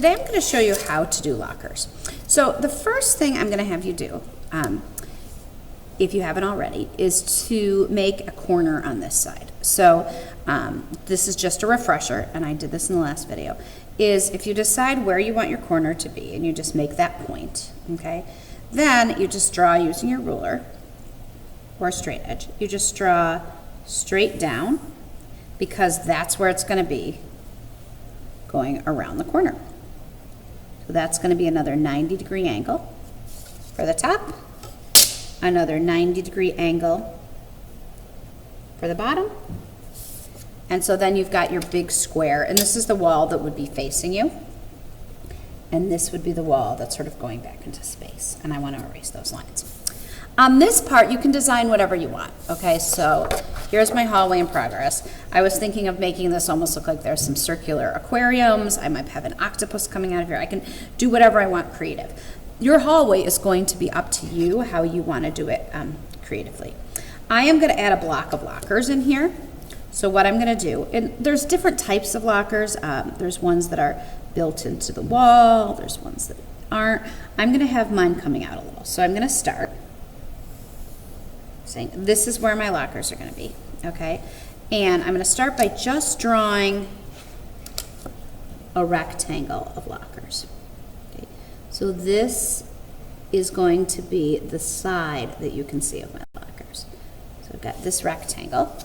today I'm going to show you how to do lockers. So the first thing I'm going to have you do, if you haven't already, is to make a corner on this side. So this is just a refresher, and I did this in the last video, is if you decide where you want your corner to be, and you just make that point, okay, then you just draw using your ruler or a straight edge. You just draw straight down, because that's where it's going to be going around the corner. So that's going to be another 90-degree angle for the top, another 90-degree angle for the bottom, and so then you've got your big square, and this is the wall that would be facing you, and this would be the wall that's sort of going back into space, and I want to erase those lines. On this part, you can design whatever you want, okay? So here's my hallway in progress. I was thinking of making this almost look like there's some circular aquariums. I might have an octopus coming out of here. I can do whatever I want creative. Your hallway is going to be up to you how you want to do it creatively. I am going to add a block of lockers in here. So what I'm going to do, and there's different types of lockers. There's ones that are built into the wall. There's ones that aren't. I'm going to have mine coming out a little. So I'm going to start saying this is where my lockers are going to be, okay? And I'm going to start by just drawing a rectangle of lockers. Okay? So this is going to be the side that you can see of my lockers. So I've got this rectangle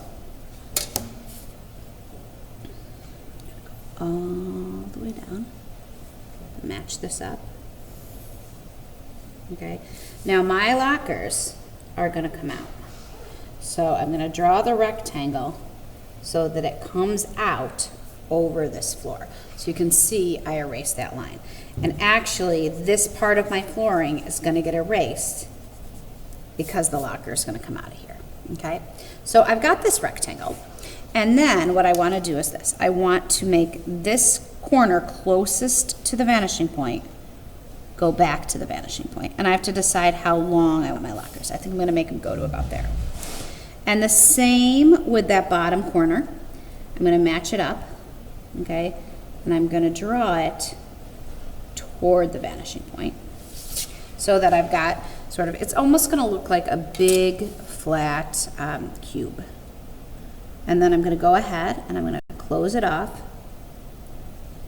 all the way down. Match this up. Okay. Now my lockers are going to come out. So I'm going to draw the rectangle so that it comes out over this floor. So you can see I erased that line. And actually this part of my flooring is going to get erased because the locker is going to come out of here. Okay? So I've got this rectangle. And then what I want to do is this. I want to make this corner closest to the vanishing point go back to the vanishing point. And I have to decide how long I want my lockers. I think I'm going to make them go to about there. And the same with that bottom corner. I'm going to match it up, okay? And I'm going to draw it toward the vanishing point so that I've got sort of, it's almost going to look like a big flat cube. And then I'm going to go ahead and I'm going to close it off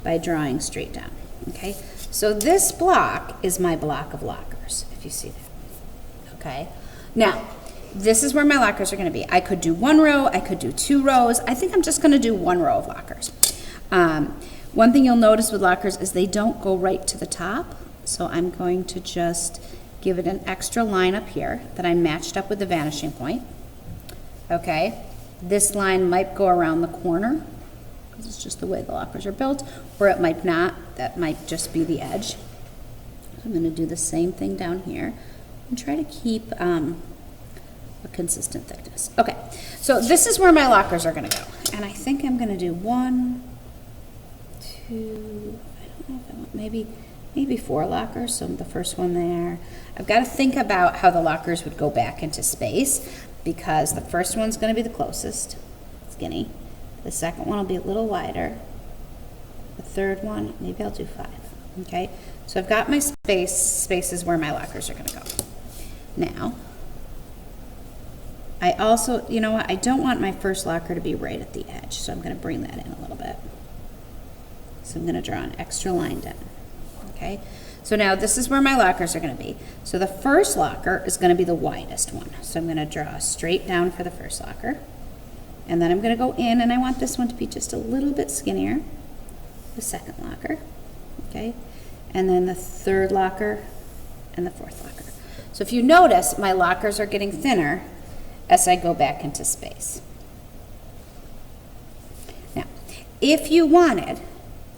by drawing straight down, okay? So this block is my block of lockers, if you see that, okay? Now, this is where my lockers are going to be. I could do one row, I could do 2 rows. I think I'm just going to do 1 row of lockers. One thing you'll notice with lockers is they don't go right to the top, so I'm going to just give it an extra line up here that I matched up with the vanishing point, okay? This line might go around the corner, because it's just the way the lockers are built, or it might not. That might just be the edge. So I'm going to do the same thing down here and try to keep a consistent thickness. Okay, so this is where my lockers are going to go. And I think I'm going to do 1, 2, I don't know if I want, maybe 4 lockers. So the first one there. I've got to think about how the lockers would go back into space, because the first one's going to be the closest, skinny. The second one will be a little wider. The third one, maybe I'll do 5, okay? So I've got my spaces where my lockers are going to go. Now, I also, you know what, I don't want my first locker to be right at the edge, so I'm going to bring that in a little bit. So I'm going to draw an extra line down, okay? So now this is where my lockers are going to be. So the first locker is going to be the widest one. So I'm going to draw straight down for the first locker. And then I'm going to go in, and I want this one to be just a little bit skinnier. The second locker, okay? And then the third locker and the fourth locker. So if you notice, my lockers are getting thinner as I go back into space. Now, if you wanted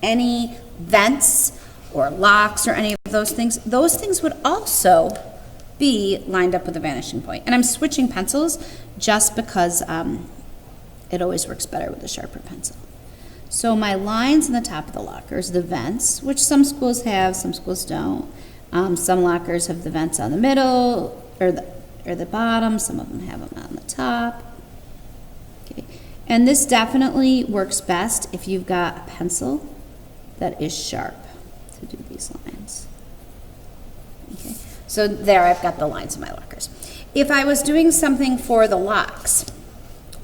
any vents or locks or any of those things would also be lined up with the vanishing point. And I'm switching pencils just because it always works better with a sharper pencil. So my lines in the top of the lockers, the vents, which some schools have, some schools don't. Some lockers have the vents on the middle or the bottom. Some of them have them on the top. Okay. And this definitely works best if you've got a pencil that is sharp. to do these lines. Okay, so there I've got the lines of my lockers. If I was doing something for the locks,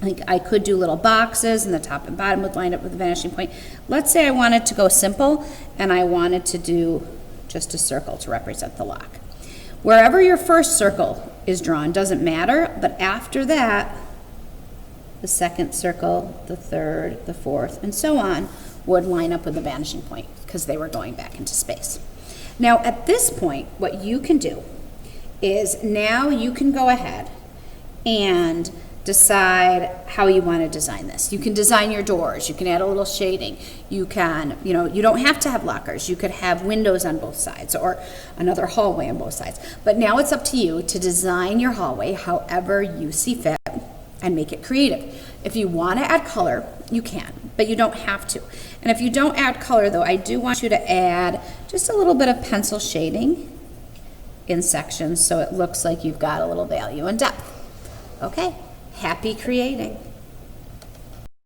like I could do little boxes and the top and bottom would line up with the vanishing point. Let's say I wanted to go simple and I wanted to do just a circle to represent the lock. Wherever your first circle is drawn doesn't matter, but after that, the second circle, the third, the fourth, and so on would line up with the vanishing point because they were going back into space. Now at this point, what you can do is now you can go ahead and decide how you want to design this. You can design your doors, you can add a little shading, you can, you don't have to have lockers, you could have windows on both sides or another hallway on both sides. But now it's up to you to design your hallway however you see fit and make it creative. If you want to add color, you can, but you don't have to. And if you don't add color though, I do want you to add just a little bit of pencil shading in sections so it looks like you've got a little value and depth. Okay. Happy creating.